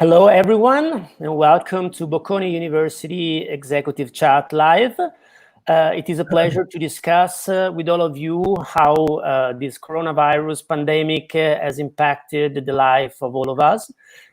Hello, everyone, and welcome to Bocconi University Executive Chat Live. It is a pleasure to discuss with all of you how this coronavirus pandemic has impacted the life of all of us.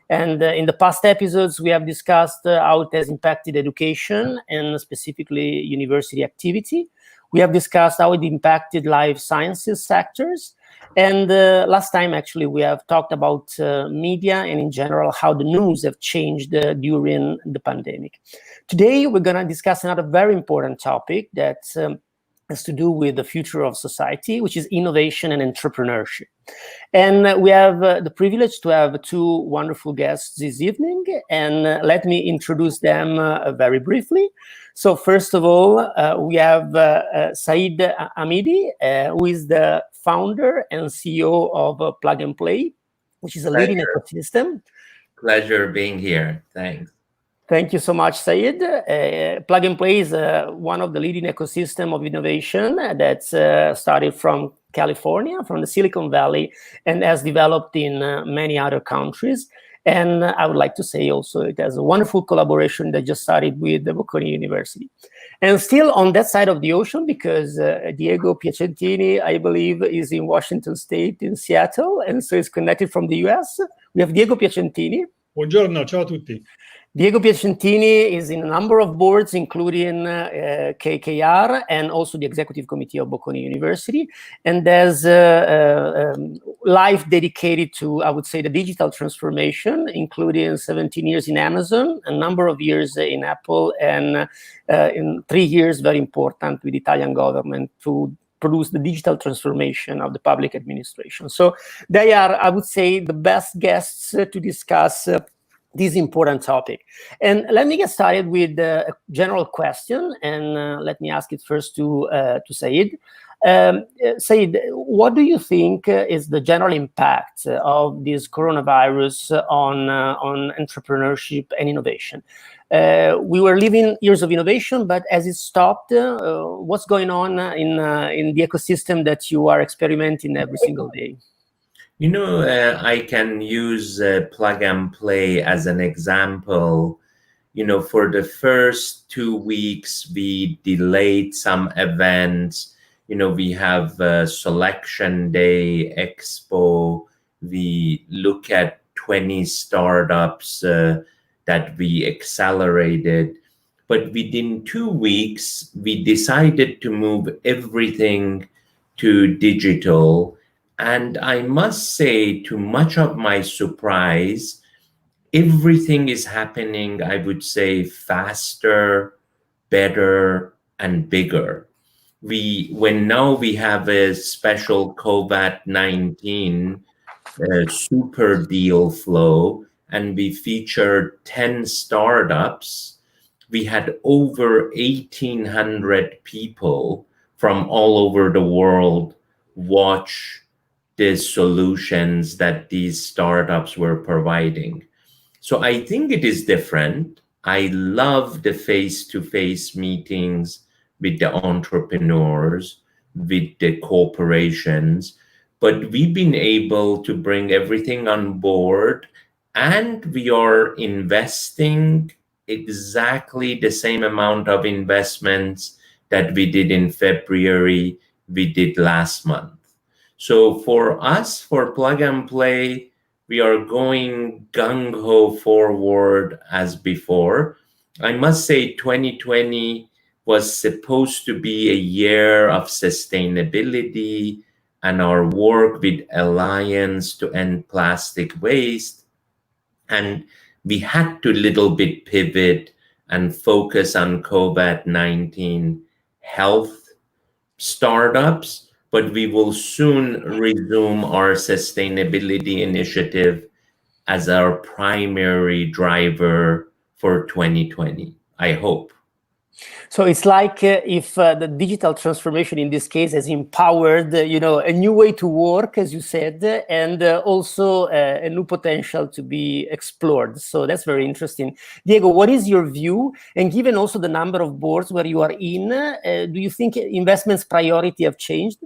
And in the past episodes, we have discussed how it has impacted education and specifically university activity. We have discussed how it impacted life sciences sectors. And last time, actually, we have talked about media and in general, how the news have changed during the pandemic. Today, we're going to discuss another very important topic that has to do with the future of society, which is innovation and entrepreneurship. And we have the privilege to have two wonderful guests this evening. And let me introduce them very briefly. So first of all, we have Saeed Amidi, who is the founder and CEO of Plug and Play, which is a leading ecosystem. Pleasure being here. Thanks. Thank you so much, Saeed. Plug and Play is one of the leading ecosystem of innovation that's started from California, from the Silicon Valley, and has developed in many other countries. And I would like to say also it has a wonderful collaboration that just started with the Bocconi University. And still on that side of the ocean, because Diego Piacentini, I believe, is in Washington State, in Seattle, and so is connected from the US. We have Diego Piacentini. Buongiorno, ciao a tutti. Diego Piacentini is in a number of boards, including KKR and also the executive committee of Bocconi University. And there's life dedicated to, I would say, the digital transformation, including 17 years in Amazon, a number of years in Apple, and in 3 years, very important, with the Italian government to produce the digital transformation of the public administration. So they are, I would say, the best guests to discuss this important topic. And let me get started with a general question, and let me ask it first to Saeed. Saeed, what do you think is the general impact of this coronavirus on entrepreneurship and innovation? We were living years of innovation, but as it stopped, what's going on in the ecosystem that you are experimenting every single day? You know, I can use Plug and Play as an example. You know, for the first 2 weeks, we delayed some events. You know, we have Selection Day, Expo. We look at 20 startups that we accelerated. But within 2 weeks, we decided to move everything to digital. And I must say, to much of my surprise, everything is happening, I would say, faster, better, and bigger. When now we have a special COVID-19 super deal flow, and we featured 10 startups, we had over 1,800 people from all over the world watch the solutions that these startups were providing. So I think it is different. I love the face-to-face meetings with the entrepreneurs, with the corporations, but we've been able to bring everything on board, and we are investing exactly the same amount of investments that we did in February, we did last month. So for us, for Plug and Play, we are going gung-ho forward as before. I must say 2020 was supposed to be a year of sustainability and our work with Alliance to End Plastic Waste. And we had to little bit pivot and focus on COVID-19 health startups. But we will soon resume our sustainability initiative as our primary driver for 2020, I hope. So it's like if the digital transformation in this case has empowered, a new way to work, as you said, and also a new potential to be explored. So that's very interesting. Diego, what is your view? And given also the number of boards where you are in, do you think investments priority have changed?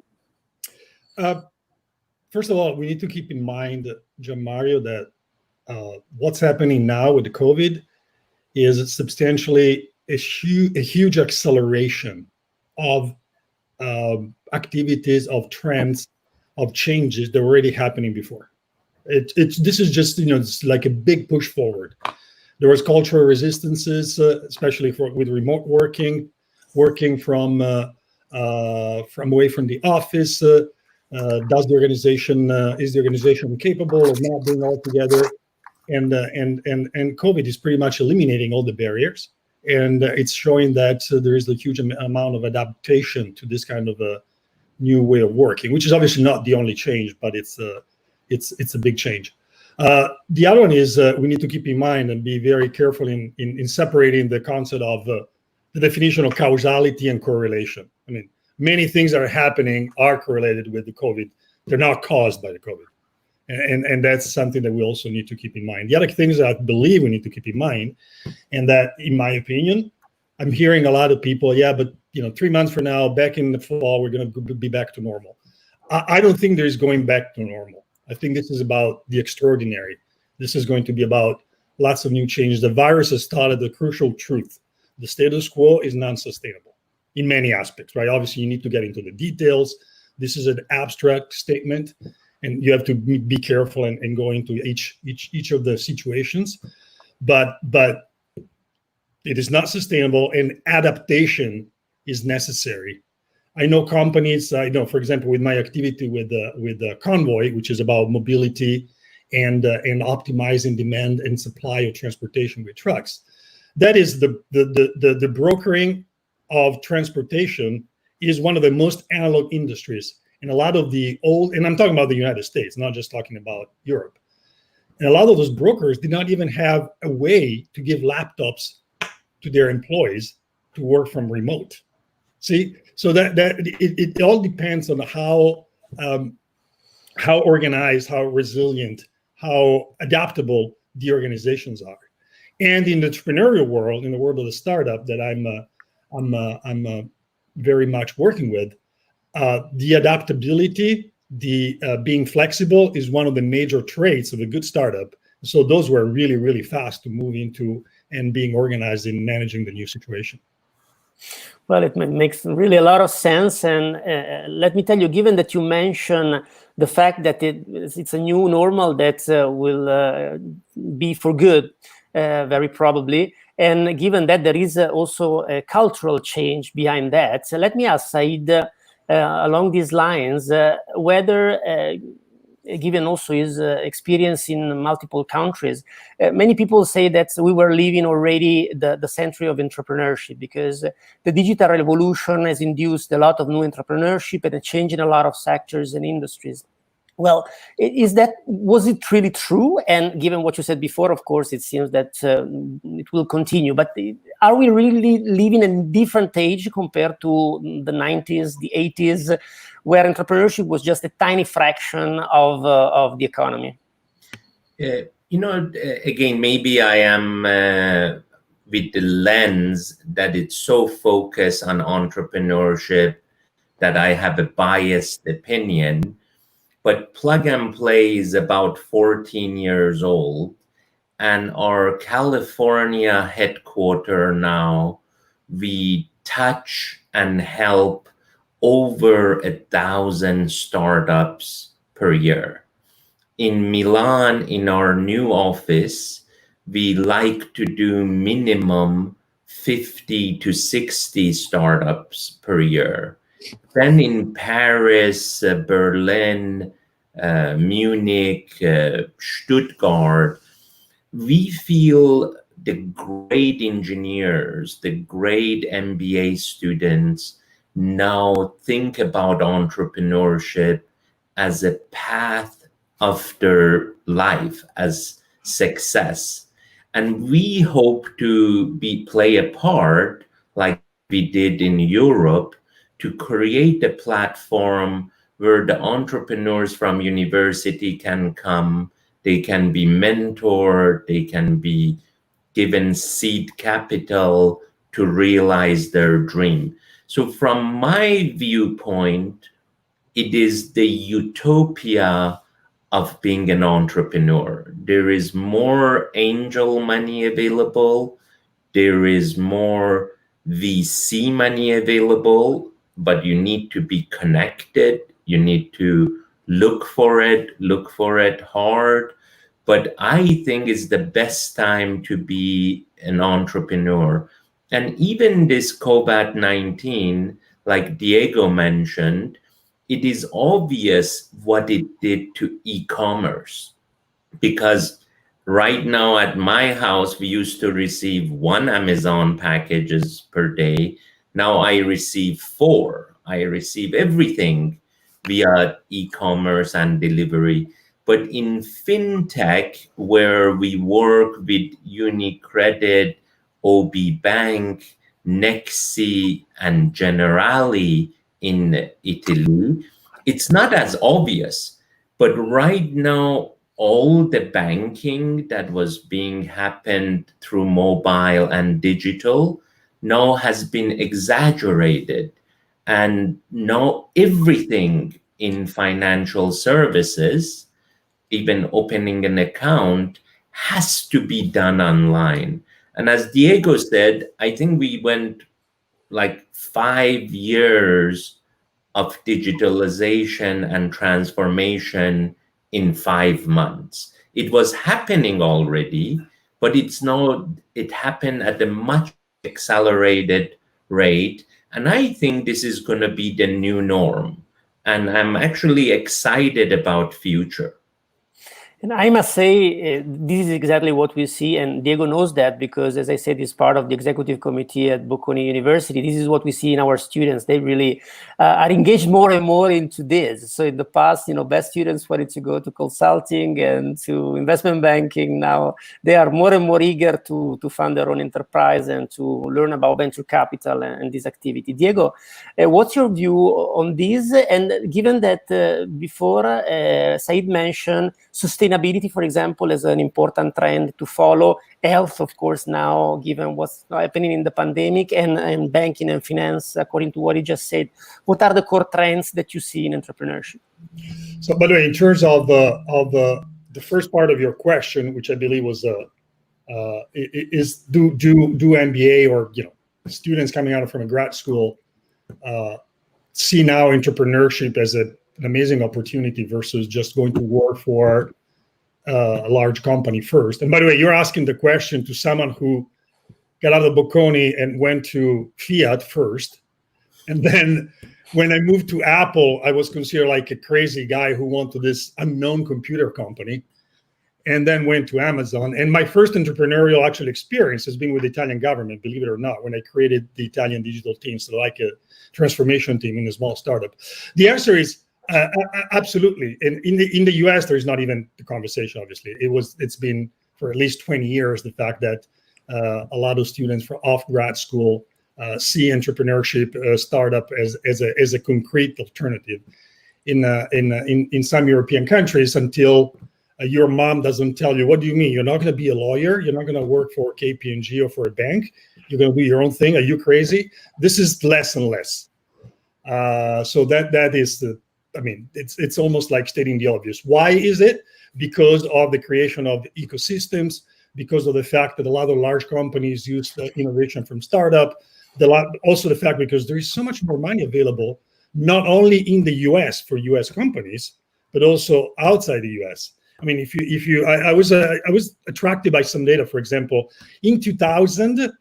First of all, we need to keep in mind, Gianmario, that what's happening now with the COVID is substantially a huge acceleration of activities, of trends, of changes that were already happening before. This is just, it's like a big push forward. There was cultural resistances, especially with remote working from away from the office. Is the organization capable of not being all together? And COVID is pretty much eliminating all the barriers, and it's showing that there is a huge amount of adaptation to this kind of a new way of working, which is obviously not the only change, but it's a big change. The other one is we need to keep in mind and be very careful in separating the concept of the definition of causality and correlation. I mean, many things that are happening are correlated with the COVID. They're not caused by the COVID. And that's something that we also need to keep in mind. The other things that I believe we need to keep in mind, and that, in my opinion, I'm hearing a lot of people, but 3 months from now, back in the fall, we're going to be back to normal. I don't think there's going back to normal. I think this is about the extraordinary. This is going to be about lots of new changes. The virus has taught us the crucial truth. The status quo is non-sustainable in many aspects, right? Obviously, you need to get into the details. This is an abstract statement, and you have to be careful and go into each of the situations. But it is not sustainable, and adaptation is necessary. I know companies, for example, with my activity with Convoy, which is about mobility and optimizing demand and supply of transportation with trucks. That is the brokering of transportation is one of the most analog industries. And a lot of the old, and I'm talking about the United States, not just talking about Europe. And a lot of those brokers did not even have a way to give laptops to their employees to work from remote. See, so that it all depends on how organized, how resilient, how adaptable the organizations are. And in the entrepreneurial world, in the world of the startup that I'm very much working with, the adaptability, the being flexible is one of the major traits of a good startup. So those were really, really fast to move into and being organized in managing the new situation. Well, it makes really a lot of sense. And let me tell you, given that you mentioned the fact that it's a new normal that will be for good, very probably, and given that there is also a cultural change behind that, so let me ask Saeed, along these lines, whether, given also his experience in multiple countries, many people say that we were living already the century of entrepreneurship, because the digital revolution has induced a lot of new entrepreneurship and a change in a lot of sectors and industries. Well, was it really true? And given what you said before, of course, it seems that it will continue. But are we really living in a different age compared to the 90s, the 80s, where entrepreneurship was just a tiny fraction of the economy? Again, maybe I am with the lens that it's so focused on entrepreneurship that I have a biased opinion. But Plug and Play is about 14 years old, and our California headquarters now, we touch and help over 1,000 startups per year. In Milan, in our new office, we like to do minimum 50 to 60 startups per year. Then in Paris, Berlin, Munich, Stuttgart, we feel the great engineers, the great MBA students now think about entrepreneurship as a path of their life, as success. And we hope to play a part, like we did in Europe, to create a platform where the entrepreneurs from university can come, they can be mentored, they can be given seed capital to realize their dream. So from my viewpoint, it is the utopia of being an entrepreneur. There is more angel money available. There is more VC money available, but you need to be connected. You need to look for it hard. But I think it's the best time to be an entrepreneur. And even this COVID-19, like Diego mentioned, it is obvious what it did to e-commerce, because right now at my house, we used to receive 1 Amazon packages per day. Now I receive 4. I receive everything via e-commerce and delivery. But in fintech, where we work with UniCredit, OB Bank, Nexi, and Generali in Italy, it's not as obvious. But right now, all the banking that was being happened through mobile and digital now has been exaggerated. And now everything in financial services, even opening an account, has to be done online. And as Diego said, I think we went like 5 years of digitalization and transformation in 5 months. It was happening already, but it happened at a much accelerated rate. And I think this is going to be the new norm. And I'm actually excited about future. And I must say, this is exactly what we see, and Diego knows that because, as I said, he's part of the executive committee at Bocconi University. This is what we see in our students. They really are engaged more and more into this. So in the past, best students wanted to go to consulting and to investment banking. Now they are more and more eager to fund their own enterprise and to learn about venture capital and this activity. Diego, what's your view on this? And given that before Saeed mentioned sustainability, for example, as an important trend to follow. Health, of course, now, given what's happening in the pandemic, and banking and finance, according to what he just said. What are the core trends that you see in entrepreneurship? So, by the way, in terms of the first part of your question, which I believe was is do MBA or students coming out from a grad school see now entrepreneurship as an amazing opportunity versus just going to work for a large company first? And by the way, you're asking the question to someone who got out of Bocconi and went to Fiat first. And then when I moved to Apple, I was considered like a crazy guy who went to this unknown computer company and then went to Amazon. And my first entrepreneurial actual experience has been with the Italian government, believe it or not, when I created the Italian digital team, so like a transformation team in a small startup. The answer is absolutely. And in the US, there's not even the conversation, obviously. It's been for at least 20 years, the fact that a lot of students off grad school see entrepreneurship startup as a concrete alternative in some European countries until your mom doesn't tell you, what do you mean? You're not going to be a lawyer? You're not going to work for KPMG or for a bank? You're going to do your own thing? Are you crazy? This is less and less. So that is it's almost like stating the obvious. Why is it? Because of the creation of ecosystems, because of the fact that a lot of large companies use the innovation from startup, also the fact because there is so much more money available, not only in the US for US companies, but also outside the US. I mean, I was attracted by some data. For example, in 2000,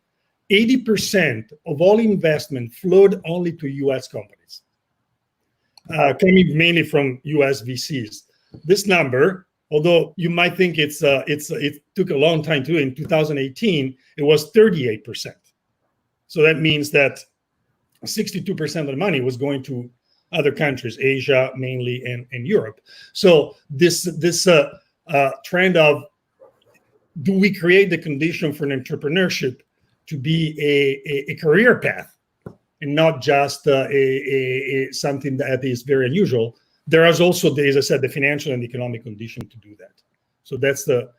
80% of all investment flowed only to US companies, coming mainly from US VCs. This number, although you might think it took a long time to do, in 2018, it was 38%. So that means that 62% of the money was going to other countries, Asia mainly, and Europe. So this trend of, do we create the condition for an entrepreneurship to be a career path and not just something that is very unusual? There is also, as I said, the financial and economic condition to do that. So that's the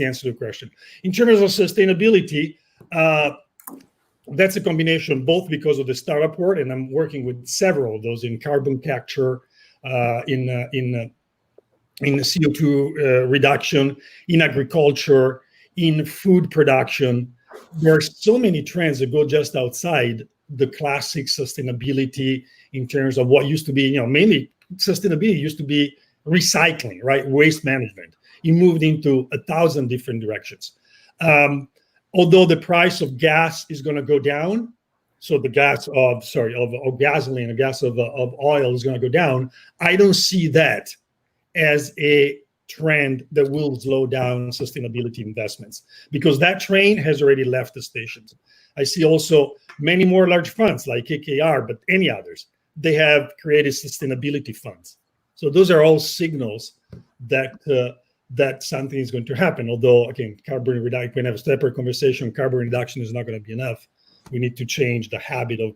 answer to the question. In terms of sustainability, that's a combination, both because of the startup world, and I'm working with several of those in carbon capture, in in CO2 reduction, in agriculture, in food production. There are so many trends that go just outside the classic sustainability in terms of what used to be, mainly sustainability used to be recycling, right? Waste management. It moved into 1,000 different directions. Although the price of gas is going to go down, so the gas of gasoline, the gas of oil is going to go down, I don't see that as a trend that will slow down sustainability investments, because that train has already left the stations. I see also many more large funds like KKR, but any others, they have created sustainability funds. So those are all signals that something is going to happen. Although, again, carbon reduction, we can have a separate conversation. Carbon reduction is not going to be enough. We need to change the habit of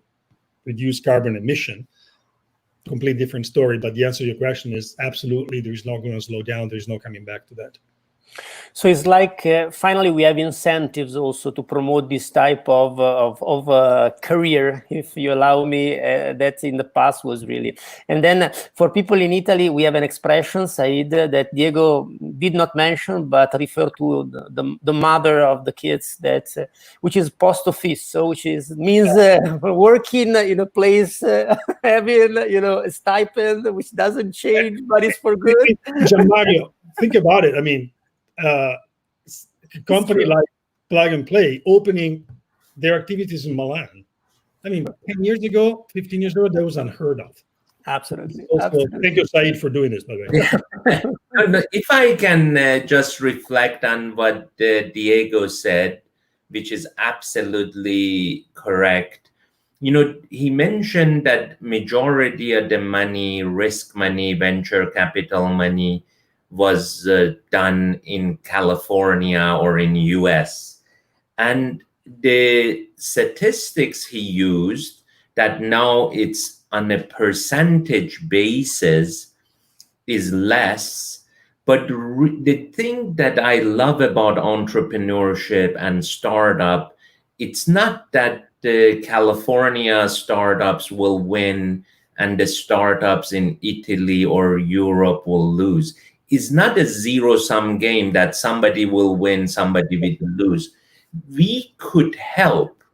reduced carbon emission. Completely different story, but the answer to your question is absolutely, there's not going to slow down. There's no coming back to that. So it's like finally we have incentives also to promote this type of career, if you allow me. That in the past was really. And then for people in Italy, we have an expression, Saeed, that Diego did not mention, but refer to the mother of the kids, that which is post office, so which means working in a place, having a stipend which doesn't change, but it's for good. Gianmario, think about it. I mean, a company like Plug and Play opening their activities in Milan. I mean, 10 years ago, 15 years ago, that was unheard of. Absolutely. Also, Absolutely. thank you, Saeed, for doing this, by the way. If I can just reflect on what Diego said, which is absolutely correct. He mentioned that majority of the money, risk money, venture capital money, was done in California or in US. And the statistics he used, that now it's on a percentage basis, is less. But the thing that I love about entrepreneurship and startup, it's not that the California startups will win and the startups in Italy or Europe will lose. It's not a zero-sum game that somebody will win, somebody will lose. We could help,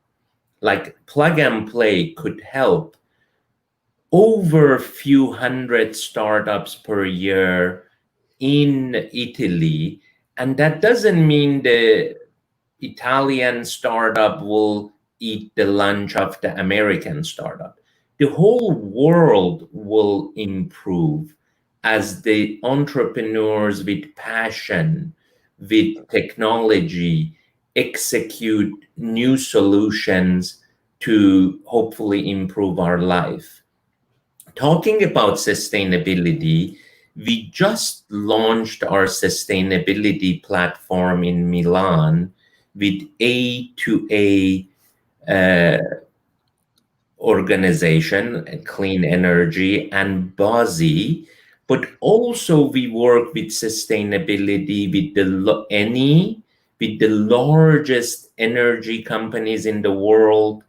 like Plug and Play could help over a few hundred startups per year in Italy. And that doesn't mean the Italian startup will eat the lunch of the American startup. The whole world will improve as the entrepreneurs with passion, with technology, execute new solutions to hopefully improve our life. Talking about sustainability, we just launched our sustainability platform in Milan with A2A organization, Clean Energy, and Buzzy. But also we work with sustainability with the largest energy companies in the world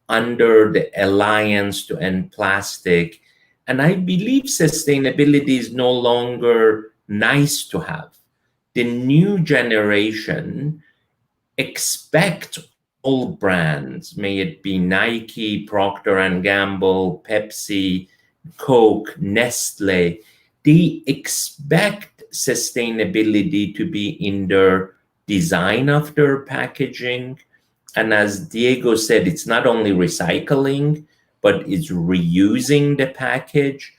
under the Alliance to End Plastic. And I believe sustainability is no longer nice to have. The new generation expect all brands, may it be Nike, Procter & Gamble, Pepsi, Coke, Nestle, they expect sustainability to be in their design of their packaging. And as Diego said, it's not only recycling, but it's reusing the package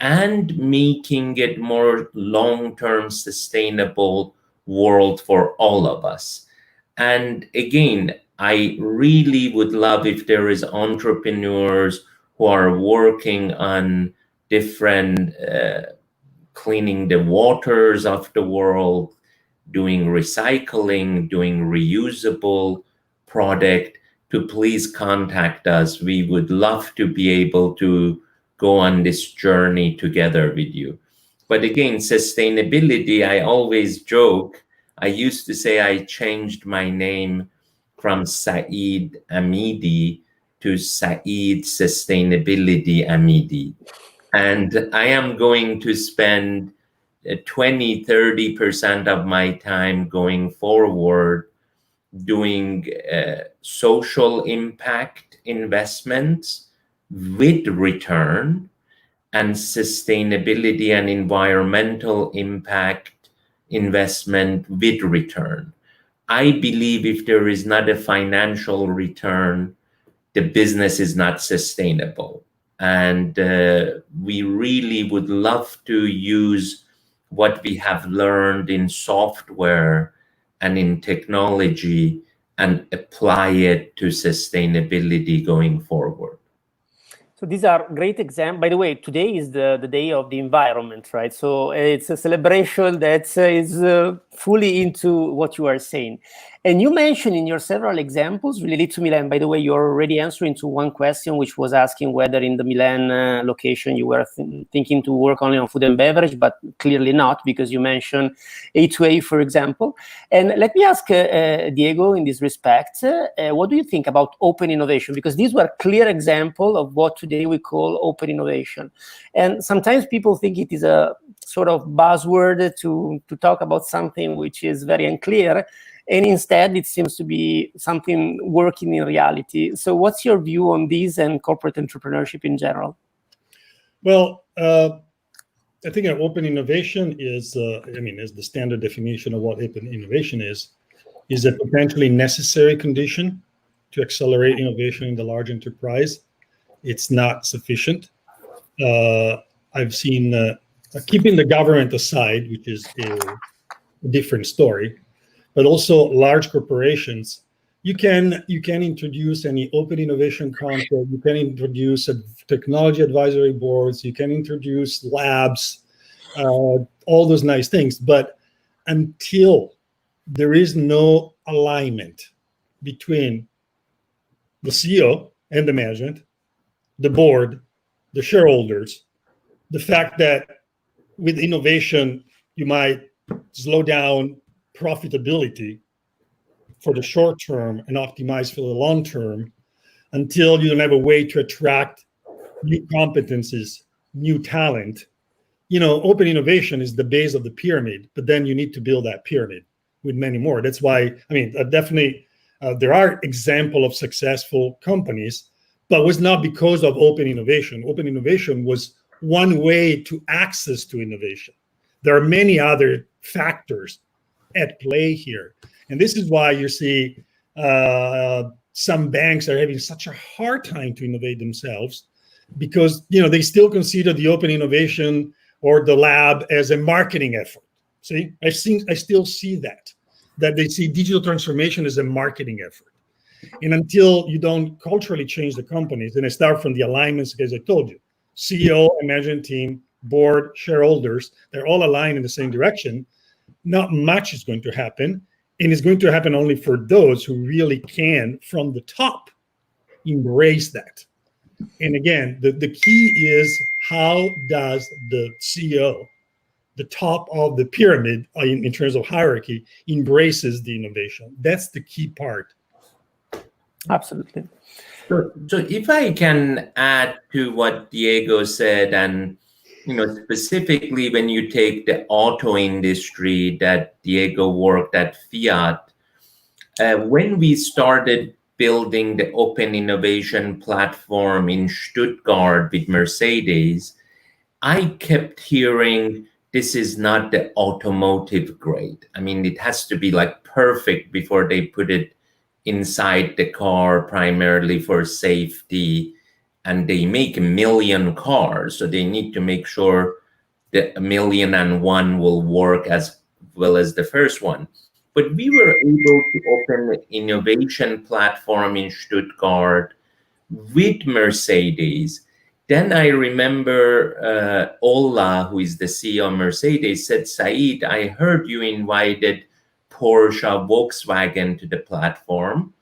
and making it more long-term sustainable world for all of us. And again, I really would love if there is entrepreneurs who are working on different cleaning the waters of the world, doing recycling, doing reusable product, to please contact us. We would love to be able to go on this journey together with you. But again, sustainability, I always joke. I used to say I changed my name from Saeed Amidi to Saeed Sustainability Amidi. And I am going to spend 20-30% of my time going forward doing social impact investments with return, and sustainability and environmental impact investment with return. I believe if there is not a financial return, the business is not sustainable. And we really would love to use what we have learned in software and in technology and apply it to sustainability going forward. So these are great examples. By the way, today is the day of the environment, right? So it's a celebration that is fully into what you are saying. And you mentioned in your several examples related to Milan. By the way, you're already answering to one question, which was asking whether in the Milan location you were thinking to work only on food and beverage, but clearly not, because you mentioned A2A, for example. And let me ask Diego in this respect, what do you think about open innovation? Because these were clear examples of what today we call open innovation. And sometimes people think it is a sort of buzzword to talk about something which is very unclear. And instead, it seems to be something working in reality. So what's your view on this and corporate entrepreneurship in general? Well, I think open innovation is, is the standard definition of what open innovation is a potentially necessary condition to accelerate innovation in the large enterprise. It's not sufficient. I've seen, keeping the government aside, which is a different story, but also large corporations, you can introduce any open innovation concept, you can introduce technology advisory boards, you can introduce labs, all those nice things. But until there is no alignment between the CEO and the management, the board, the shareholders, the fact that with innovation, you might slow down profitability for the short term and optimize for the long term, until you don't have a way to attract new competencies, new talent. Open innovation is the base of the pyramid, but then you need to build that pyramid with many more. That's why, definitely there are examples of successful companies, but it was not because of open innovation. Open innovation was one way to access to innovation. There are many other factors at play here. And this is why you see some banks are having such a hard time to innovate themselves, because they still consider the open innovation or the lab as a marketing effort. See, I still see that they see digital transformation as a marketing effort. And until you don't culturally change the companies, and I start from the alignments, as I told you, CEO and management team, board, shareholders, they're all aligned in the same direction, not much is going to happen. And it's going to happen only for those who really can, from the top, embrace that. And again, the key is, how does the CEO, the top of the pyramid in terms of hierarchy, embraces the innovation? That's the key part. Absolutely. So if I can add to what Diego said, and specifically when you take the auto industry that Diego worked at Fiat, when we started building the open innovation platform in Stuttgart with Mercedes, I kept hearing, this is not the automotive grade. It has to be like perfect before they put it inside the car, primarily for safety. And they make 1 million cars, so they need to make sure that 1,000,001 will work as well as the first one. But we were able to open an innovation platform in Stuttgart with Mercedes. Then I remember Ola, who is the CEO of Mercedes, said, Saeed, I heard you invited Porsche, Volkswagen to the platform.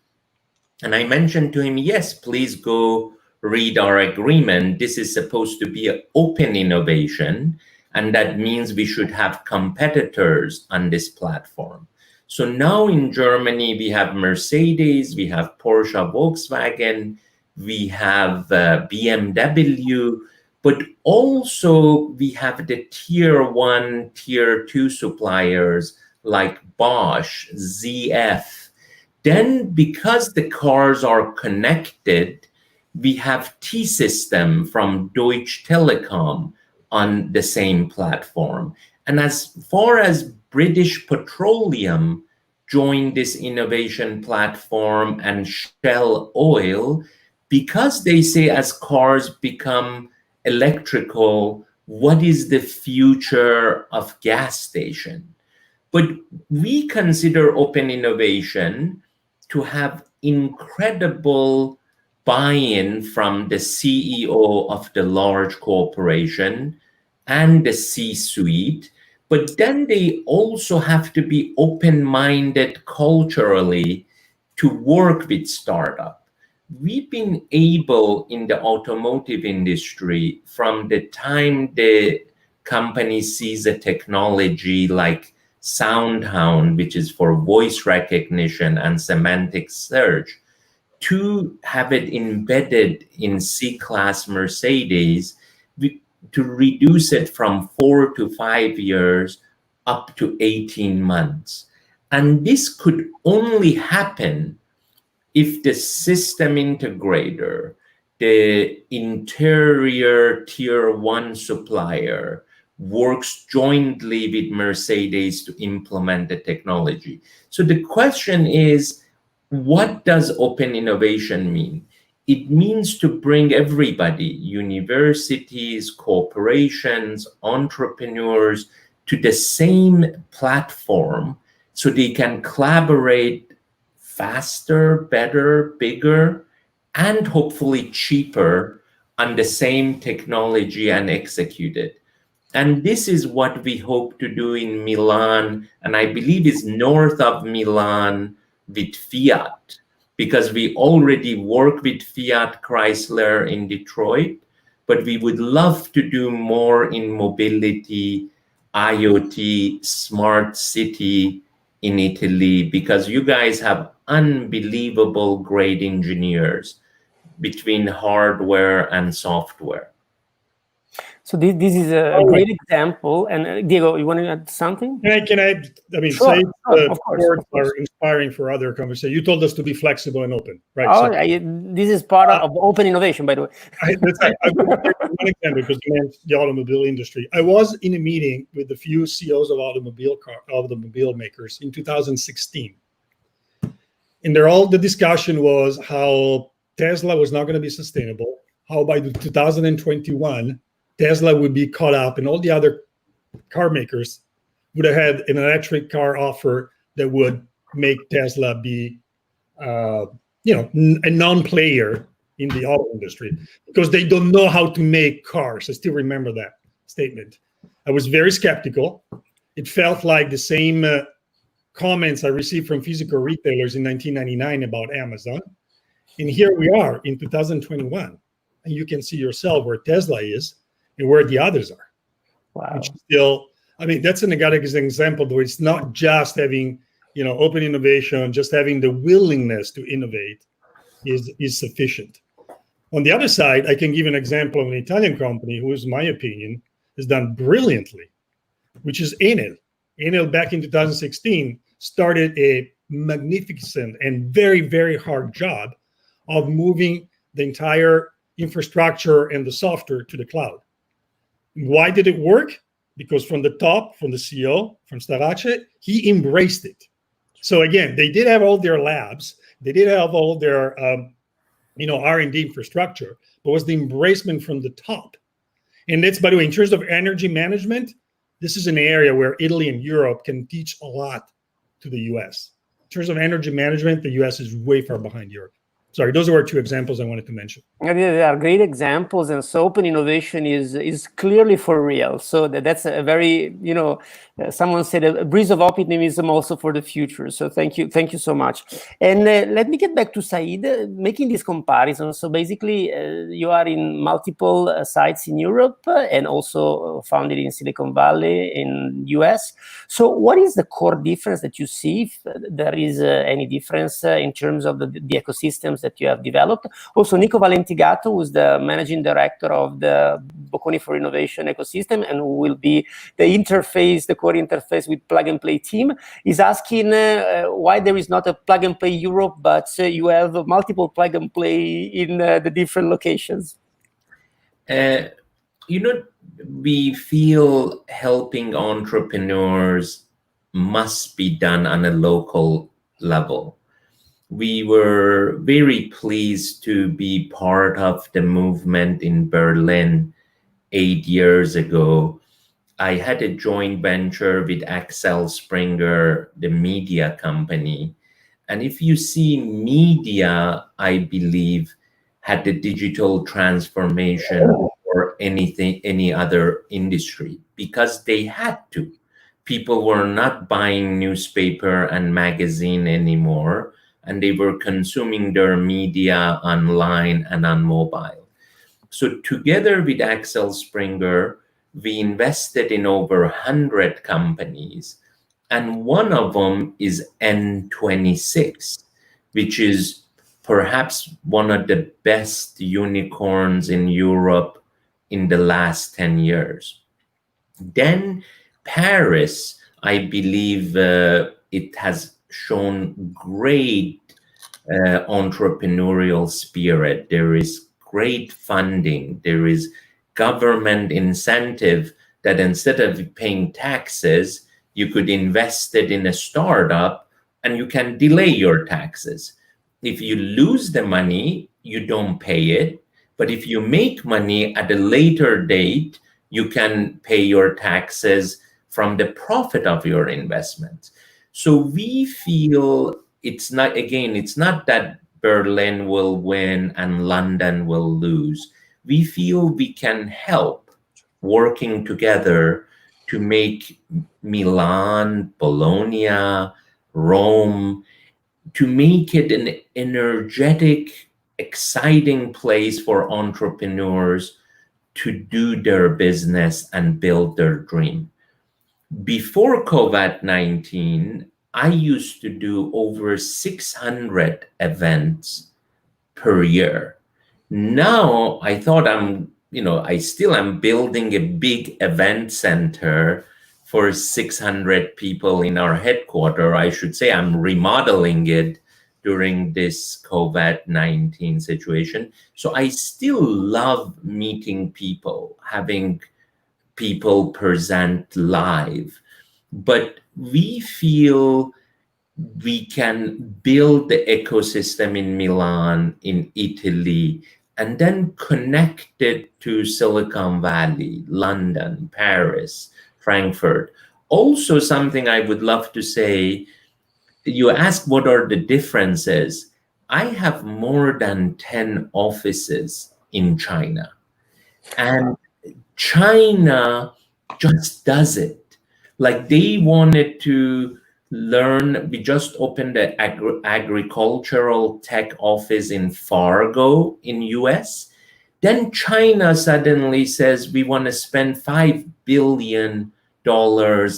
And I mentioned to him, yes, please go read our agreement. This is supposed to be an open innovation, and that means we should have competitors on this platform. So now in Germany, we have Mercedes, we have Porsche, Volkswagen, we have BMW, but also we have the tier 1, tier 2 suppliers like Bosch, ZF. Then because the cars are connected, we have T-System from Deutsche Telekom on the same platform. And as far as British Petroleum joined this innovation platform, and Shell Oil, because they say as cars become electrical, what is the future of gas station? But we consider open innovation to have incredible buy-in from the CEO of the large corporation and the C-suite, but then they also have to be open-minded culturally to work with startup. We've been able in the automotive industry, from the time the company sees a technology like SoundHound, which is for voice recognition and semantic search, to have it embedded in C-Class Mercedes, to reduce it from 4 to 5 years up to 18 months. And this could only happen if the system integrator, the interior tier 1 supplier, works jointly with Mercedes to implement the technology. So the question is, what does open innovation mean? It means to bring everybody, universities, corporations, entrepreneurs, to the same platform so they can collaborate faster, better, bigger, and hopefully cheaper on the same technology and execute it. And this is what we hope to do in Milan, and I believe is north of Milan with Fiat, because we already work with Fiat Chrysler in Detroit, but we would love to do more in mobility, IoT, smart city in Italy, because you guys have unbelievable great engineers between hardware and software. So this is a great example. And Diego, you want to add something? Can I mean, sure, say of course. are inspiring for other conversations. You told us to be flexible and open, right? Oh, this is part of open innovation, by the way. I will take one example because you mentioned the automobile industry. I was in a meeting with a few CEOs of automobile makers in 2016. And the discussion was how Tesla was not going to be sustainable, how by 2021, Tesla would be caught up and all the other car makers would have had an electric car offer that would make Tesla be, a non-player in the auto industry because they don't know how to make cars. I still remember that statement. I was very skeptical. It felt like the same comments I received from physical retailers in 1999 about Amazon. And here we are in 2021. And you can see yourself where Tesla is and where the others are. Wow. Which still, I mean, that's an example, though. It's not just having, open innovation, just having the willingness to innovate is sufficient. On the other side, I can give an example of an Italian company who, in my opinion, has done brilliantly, which is Enel. Enel, back in 2016, started a magnificent and very, very hard job of moving the entire infrastructure and the software to the cloud. Why did it work? Because from the top, from the CEO, from Starace, he embraced it. So again, they did have all their labs, they did have all their R&D infrastructure, but was the embracement from the top. And that's, by the way, in terms of energy management, this is an area where Italy and Europe can teach a lot to the US. In terms of energy management, the US is way far behind Europe. Sorry, those are 2 examples I wanted to mention. They are great examples, and so open innovation is clearly for real. So that's a very, someone said a breeze of optimism also for the future. So thank you so much. And let me get back to Saeed, making this comparison. So basically, you are in multiple sites in Europe and also founded in Silicon Valley in US. So what is the core difference that you see, if there is any difference in terms of the ecosystems that you have developed. Also, Nico Valentigato, who's the managing director of the Bocconi for Innovation ecosystem and who will be the interface, the core interface with Plug and Play team, is asking why there is not a Plug and Play Europe, but you have multiple Plug and Play in the different locations. We feel helping entrepreneurs must be done on a local level. We were very pleased to be part of the movement in Berlin 8 years ago. I had a joint venture with Axel Springer, the media company. And if you see media, I believe, had the digital transformation or any other industry because they had to. People were not buying newspaper and magazine anymore, and they were consuming their media online and on mobile. So together with Axel Springer, we invested in over 100 companies, and one of them is N26, which is perhaps one of the best unicorns in Europe in the last 10 years. Then Paris, I believe it has shown great entrepreneurial spirit. There is great funding. There is government incentive that instead of paying taxes, you could invest it in a startup and you can delay your taxes. If you lose the money, you don't pay it. But if you make money at a later date, you can pay your taxes from the profit of your investment. So we feel it's not that Berlin will win and London will lose. We feel we can help working together to make Milan, Bologna, Rome, to make it an energetic, exciting place for entrepreneurs to do their business and build their dream. Before COVID-19, I used to do over 600 events per year. Now I thought I still am building a big event center for 600 people in our headquarters. I should say I'm remodeling it during this COVID-19 situation. So I still love meeting people, having people present live. But we feel we can build the ecosystem in Milan, in Italy, and then connect it to Silicon Valley, London, Paris, Frankfurt. Also, something I would love to say, you ask what are the differences. I have more than 10 offices in China, and China just does it. Like they wanted to learn. We just opened the agricultural tech office in Fargo in US. Then China suddenly says we want to spend $5 billion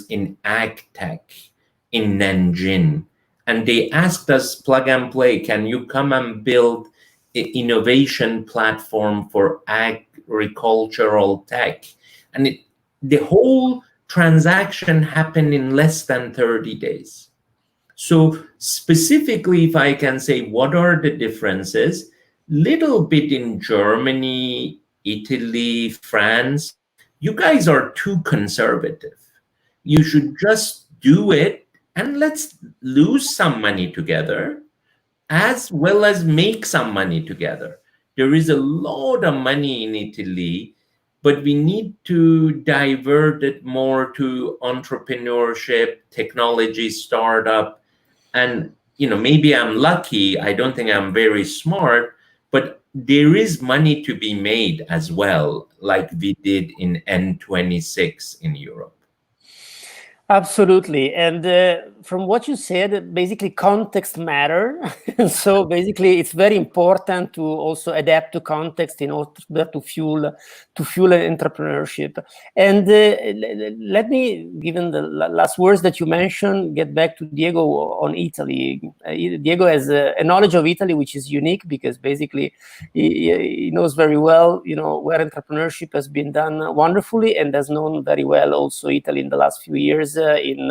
in ag tech in Nanjing. And they asked us, Plug and Play, can you come and build an innovation platform for agricultural tech? And the whole transaction happened in less than 30 days. So specifically, if I can say, what are the differences? Little bit in Germany, Italy, France, you guys are too conservative. You should just do it and let's lose some money together as well as make some money together. There is a lot of money in Italy, but we need to divert it more to entrepreneurship, technology startup. And, maybe I'm lucky. I don't think I'm very smart, but there is money to be made as well, like we did in N26 in Europe. Absolutely. And from what you said, basically context matter. So basically it's very important to also adapt to context in order to fuel entrepreneurship. And let me, given the last words that you mentioned, get back to Diego on Italy. Diego has a knowledge of Italy, which is unique because basically he knows very well, where entrepreneurship has been done wonderfully, and has known very well also Italy in the last few years in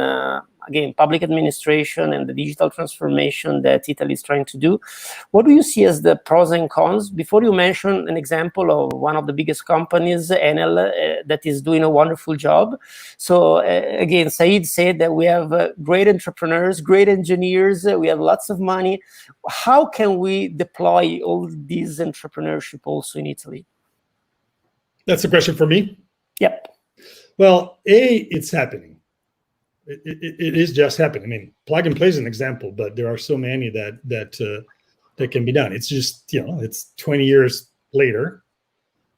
again, public administration and the digital transformation that Italy is trying to do. What do you see as the pros and cons? Before you mention an example of one of the biggest companies, Enel, that is doing a wonderful job. So again, Saeed said that we have great entrepreneurs, great engineers, we have lots of money. How can we deploy all these entrepreneurship also in Italy? That's a question for me? Yep. Well, it's happening. It is just happening. I mean, plug and play is an example, but there are so many that can be done. It's just, it's 20 years later.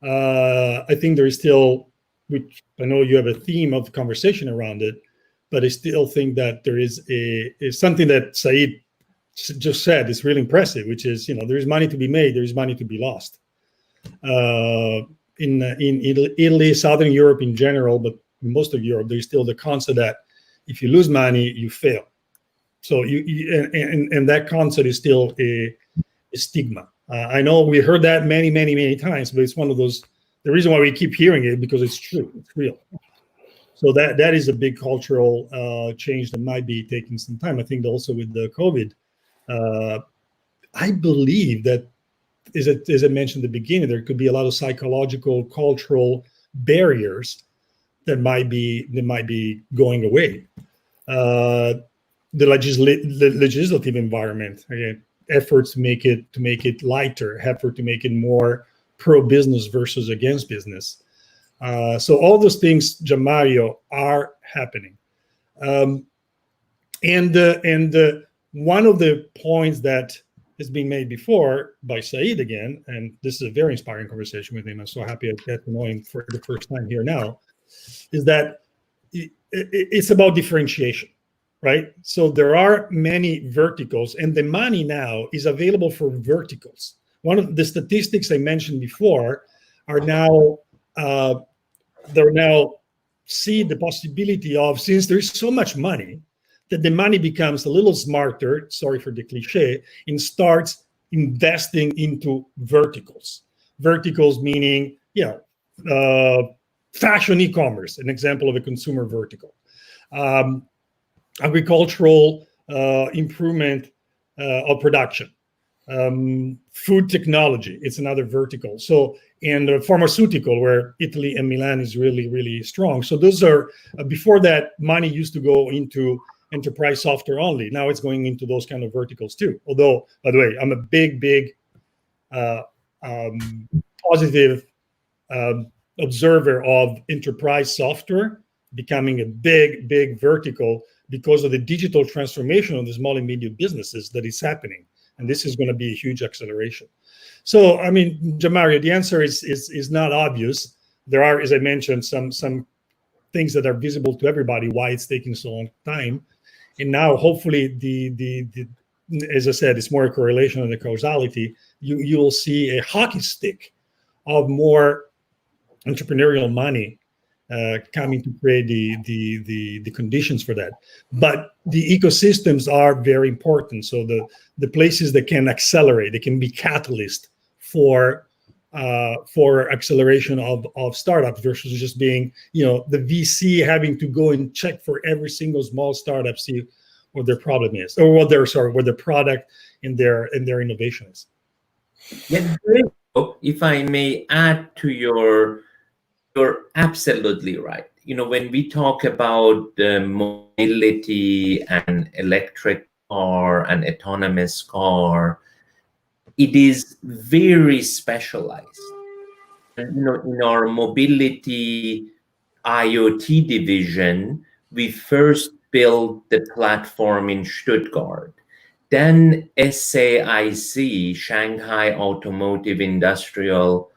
I think there is still, which I know you have a theme of conversation around it, but I still think that there is something that Saeed just said is really impressive, which is, there is money to be made, there is money to be lost. In Italy, Southern Europe in general, but in most of Europe, there's still the concept that if you lose money, you fail. So and that concept is still a stigma. I know we heard that many times, but it's one of those. The reason why we keep hearing it because it's true, it's real. So that is a big cultural change that might be taking some time. I think also with the COVID, I believe that, as I mentioned at the beginning, there could be a lot of psychological, cultural barriers that might be going away. The legislative environment, again, efforts to make it lighter, effort to make it more pro-business versus against business. So all those things, Gianmario, are happening. And one of the points that has been made before by Saeed again, and this is a very inspiring conversation with him. I'm so happy I get to know him for the first time here now, is that it's about differentiation, right? So there are many verticals, and the money now is available for verticals. One of the statistics I mentioned before are now they're now see the possibility of, since there's so much money, that the money becomes a little smarter, sorry for the cliche, and starts investing into verticals. Verticals meaning, fashion e-commerce, an example of a consumer vertical. Agricultural improvement of production. Food technology, it's another vertical. So, and pharmaceutical, where Italy and Milan is really, really strong. So those are, before that, money used to go into enterprise software only. Now it's going into those kind of verticals too. Although, by the way, I'm a big positive observer of enterprise software becoming a big vertical because of the digital transformation of the small and medium businesses that is happening. And this is going to be a huge acceleration. So, I mean, Gianmario, the answer is not obvious. There are, as I mentioned, some things that are visible to everybody why it's taking so long time. And now, hopefully, the as I said, it's more a correlation than a causality. You will see a hockey stick of more entrepreneurial money coming to create the conditions for that. But the ecosystems are very important. So the places that can accelerate, they can be catalyst for acceleration of startups versus just being, the VC having to go and check for every single small startup, see what their problem is, or what their product and their innovation is. Yeah, if I may add to you're absolutely right. When we talk about mobility and electric car and autonomous car, it is very specialized. In our mobility IoT division, we first built the platform in Stuttgart. Then SAIC, Shanghai Automotive Industrial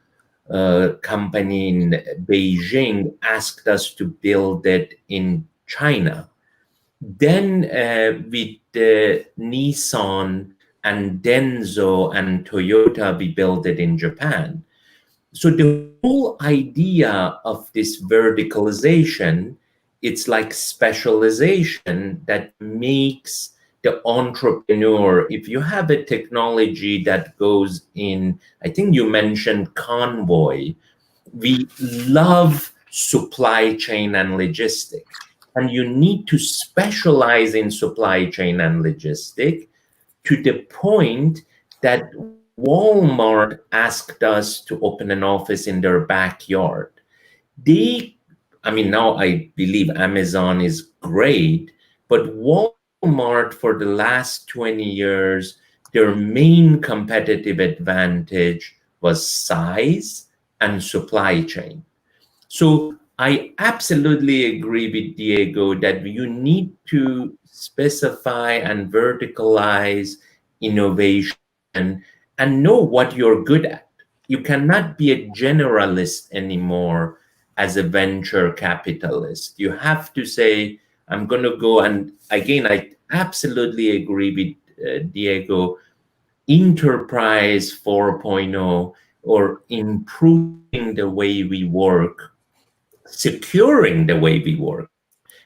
Company in Beijing, asked us to build it in China. Then with Nissan and Denso and Toyota, we built it in Japan. So the whole idea of this verticalization, it's like specialization that makes the entrepreneur, if you have a technology that goes in, I think you mentioned convoy, we love supply chain and logistics. And you need to specialize in supply chain and logistics to the point that Walmart asked us to open an office in their backyard. Now I believe Amazon is great, but Walmart for the last 20 years, their main competitive advantage was size and supply chain. So I absolutely agree with Diego that you need to specify and verticalize innovation and know what you're good at. You cannot be a generalist anymore as a venture capitalist. You have to say, I'm going to go, and again, I absolutely agree with Diego, enterprise 4.0 or improving the way we work, securing the way we work.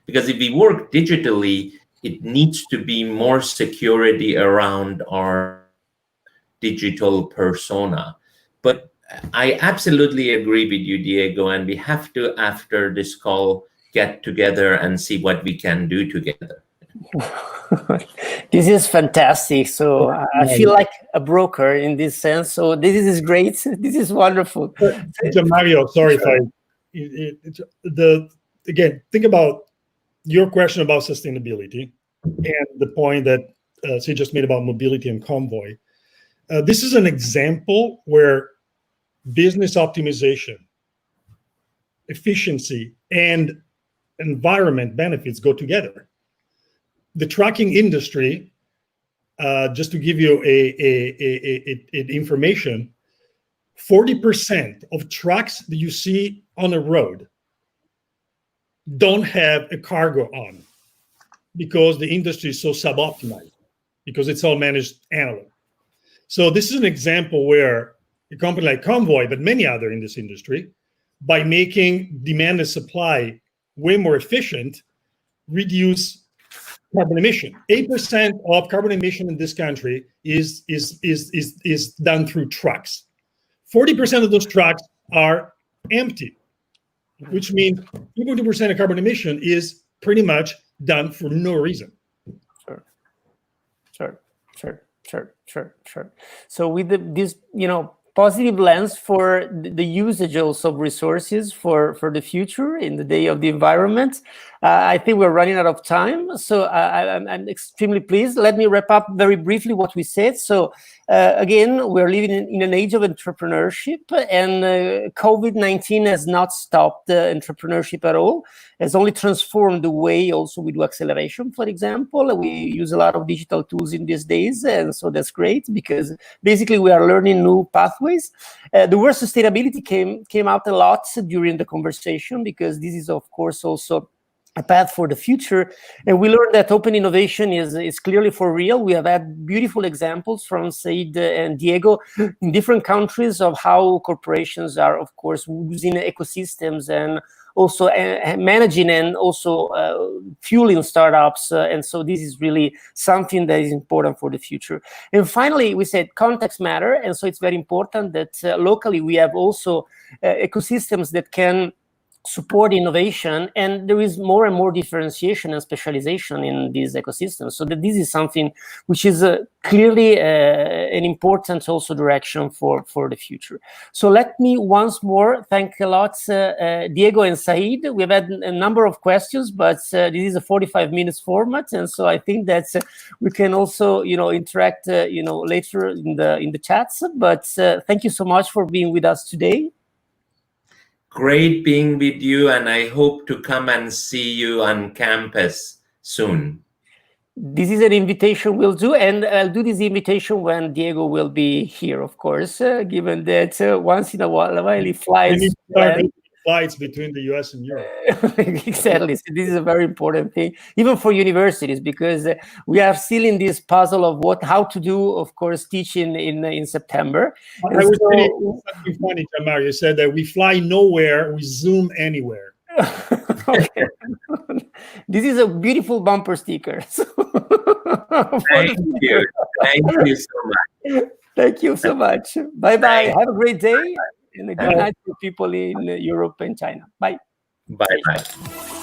Because if we work digitally, it needs to be more security around our digital persona. But I absolutely agree with you, Diego, and we have to, after this call, get together and see what we can do together. This is fantastic. So I feel like a broker in this sense. So this is great. This is wonderful. Gianmario, sorry if again, think about your question about sustainability and the point that Saeed just made about mobility and convoy. This is an example where business optimization, efficiency, and environment benefits go together. The trucking industry, just to give you information, 40% of trucks that you see on the road don't have a cargo on because the industry is so suboptimized, because it's all managed analog. So this is an example where a company like Convoy, but many other in this industry, by making demand and supply way more efficient, reduce carbon emission. 8% of carbon emission in this country is done through trucks. 40% of those trucks are empty, which means 50% of carbon emission is pretty much done for no reason. Sure. So with this, positive lens for the usage also of resources for the future in the day of the environment, I think we're running out of time. So I'm extremely pleased. Let me wrap up very briefly what we said. So again, we're living in an age of entrepreneurship, and COVID-19 has not stopped entrepreneurship at all. It's only transformed the way also we do acceleration, for example. We use a lot of digital tools in these days, and so that's great because basically we are learning new pathways. The word sustainability came out a lot during the conversation because this is, of course, also a path for the future. And we learned that open innovation is clearly for real. We have had beautiful examples from Saeed and Diego in different countries of how corporations are, of course, using ecosystems and also managing and also fueling startups. And so this is really something that is important for the future. And finally, we said context matter. And so it's very important that locally we have also ecosystems that can support innovation, and there is more and more differentiation and specialization in these ecosystems. So that this is something which is clearly an important also direction for the future. So let me once more thank a lot Diego and Saeed. We've had a number of questions, but this is a 45 minutes format, and so I think that we can also interact later in the chats. But thank you so much for being with us today. Great being with you, and I hope to come and see you on campus soon. This is an invitation we'll do, and I'll do this invitation when Diego will be here, of course, given that once in a while he flies. flights between the US and Europe. Exactly. So this is a very important thing, even for universities, because we are still in this puzzle of how to do, of course, teaching in September. I was saying something funny, Gianmario. You said that we fly nowhere, we Zoom anywhere. Okay. This is a beautiful bumper sticker. Thank you. Thank you so much. Thank you so much. Bye-bye. Have a great day. Bye-bye. And a good night to people in Europe and China. Bye. Bye-bye.